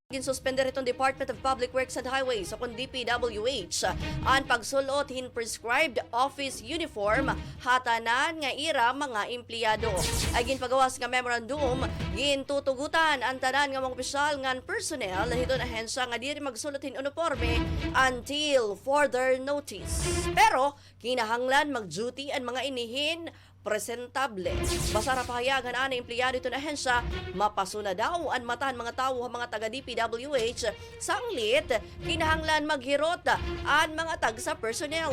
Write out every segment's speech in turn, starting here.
Ginsuspindir itong Department of Public Works and Highways o DPWH ang pagsulot hin prescribed office uniform hatanan nga ira mga empleyado. Ay ginpagawas nga memorandum gintutugutan ang tanan nga mga opisyal ngan personnel hiton ahensya nga diri magsulot hin uniforme until further notice. Pero kinahanglan mag-duty ang mga inihin presentable. Basta ra pahayagan ana empleyado ito na ahensya, mapaso na daw ang matan mga tawo mga taga-DPWH sanglit kinahanglan maghirot ang mga tag sa personnel.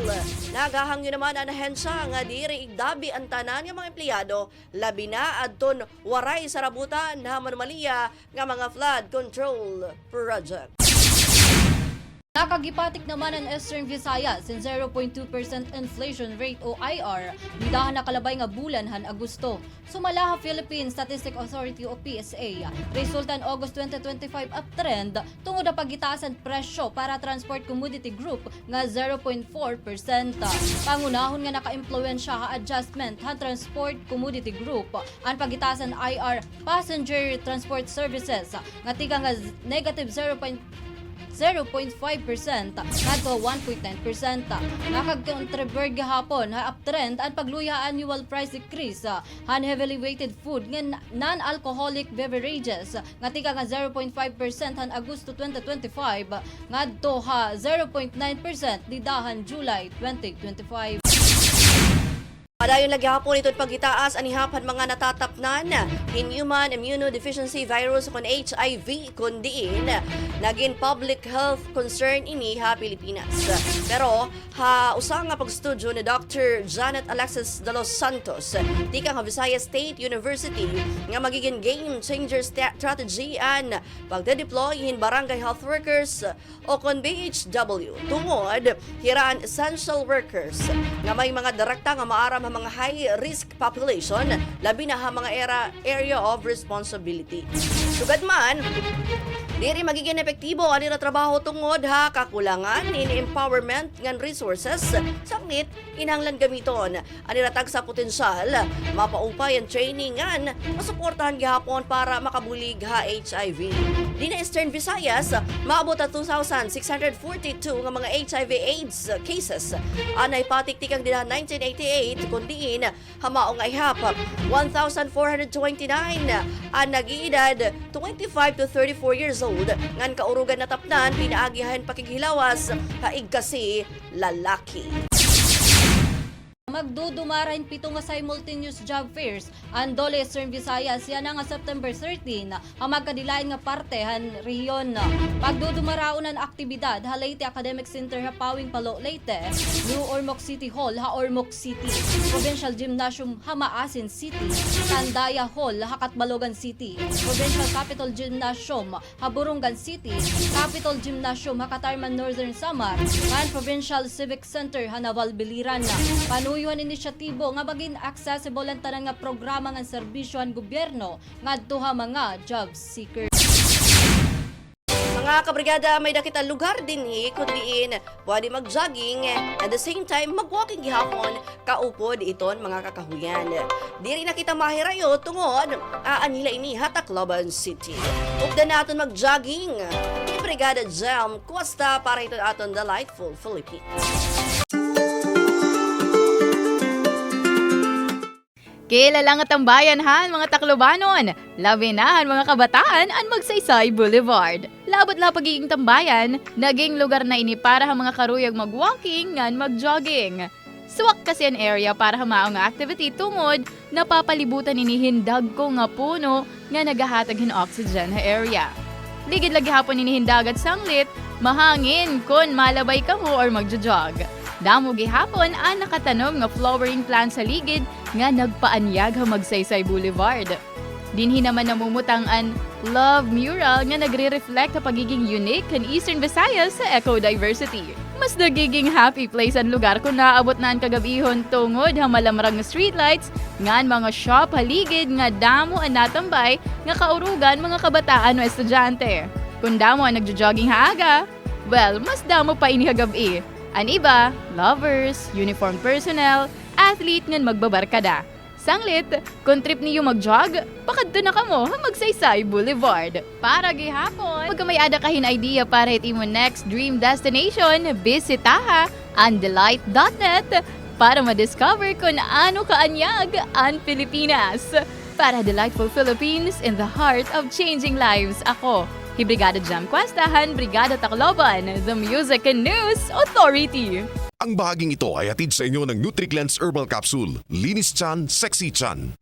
Nagahangyo naman ang ahensya nga diri igdabi ang tanan nga mga empleyado labi na adton waray sa rabutan na manumalia nga mga flood control project. Nakaghipatik naman ang Eastern Visayas in 0.2% inflation rate o IR, bidahan nakalabay nga bulan han Agosto. Sumalaha Philippine Statistic Authority o PSA, resultan August 2025 uptrend tungod na paghitaas ang presyo para transport commodity group nga 0.4%. Pangunahon nga naka-impluwensya ha adjustment han transport commodity group ang paghitaas ang IR passenger transport services nga tika nga negative 0.5% ngadto 1.9%. Nakag-contribute gahapon ha uptrend ang pagluya annual price decrease han heavily weighted food nga non-alcoholic beverages nga tika nga 0.5% han Agosto 2025 ngadto ha 0.9% didahan July 2025. Padayon lagi hapon ito'y paghitaas anihapan mga natatapnan in-human immunodeficiency virus kon HIV kundiin naging public health concern ini ha Pilipinas. Pero ha usang nga pagstudyo ni Dr. Janet Alexis de los Santos tika nga Visayas State University nga magiging game changer strategy an pagde-deploy in barangay health workers o kon BHW tungod hiraan essential workers nga may mga direkta nga maaram ang mga high-risk population, labi na ha mga area of responsibility. Sugad man, diri magiging epektibo ani na trabaho tungod ha kakulangan in empowerment ngan resources saknit kinahanglan gamiton ani ratag sa potensyal mapaupay ang training ngan masuportahan gihapon para makabulig ha HIV. Di na Eastern Visayas maabot ang 2,642 nga mga HIV AIDS cases anay patiktikang dina 1988 kundiin hamaong ihap 1,429 ang nag-iedad 25 to 34 years old ngan kaurugan na tapnan pinaagihan pakighilawas haig kasi lalaki. Magdudumarahin 7 nga simultaneous job fairs ang Dole Eastern Visayas yana nga September 13 ang magkadilain nga parte han rehiyon. Pagdudumaraon ang aktibidad ha Leyte Academic Center ha Pawing Palo Leyte, New Ormoc City Hall ha Ormoc City, Provincial Gymnasium ha Maasin City, Tandaya Hall ha Katbalogan City, Provincial Capital Gymnasium ha Burungan City, Capital Gymnasium ha Katarman Northern Samar, and Provincial Civic Center ha Navalbiliran. Panuyuhan inisyatibo nga maging accessible ang tanan nga programa nga serbisyo ang gobyerno ngadto ha mga job seekers. Mga kabrigada, may dakit ang lugar din kundiin pwede mag-jogging at the same time mag-walking gihapon kaupod iton mga kakahuyan. Diri na kita mahirayo tungod nila ini ha Tacloban City. Upda naton mag-jogging ni Brigada Jam Costa para iton aton delightful Philippines. Kilala nga tambayan han mga Taclobanon, labi na han mga kabataan ang Magsaysay Boulevard. Labot la pagiging tambayan, naging lugar na ini para ha mga karuyag mag-walking ngan mag-jogging. Suwak kasi an area para hamao nga activity tungod napapalibutan ini hindag ko nga puno nga nagahatag hin oxygen ha area. Ligid lagi hapon ini hindag at sanglit, mahangin kun malabay ka mo or magjo-jog. Damo gihapon ang nakatanom nga flowering plant sa ligid nga nagpaanyag ha Magsaysay Boulevard. Dinhi naman namumutang an love mural nga nagre-reflect sa pagiging unique kan Eastern Visayas sa eco-diversity. Mas nagiging happy place ang lugar kung naabot na ang kagabihon tungod ha malamrang nga streetlights ngan mga shop haligid nga damo ang natambay nga kaurugan mga kabataan o estudyante. Kung damo ang nagjo-jogging haaga, well, mas damo pa ini hagabi. An iba, lovers, uniformed personnel, athlete ngan magbabarkada. Sanglit, kung trip niyo mag-jog, pakadto na kamo Magsaysay Boulevard. Para gihapon, magkamayada kahin idea para hit imo next dream destination, bisitaha andelight.net para ma-discover kung ano kaanyag ang Pilipinas. Para Delightful Philippines in the heart of changing lives, ako, Brigada Jam Questahan, Brigada Tacloban, the Music and News Authority. Ang bahaging ito ay hatid sa inyo ng NutriCleanse Herbal Capsule. Linis tiyan, sexy tiyan.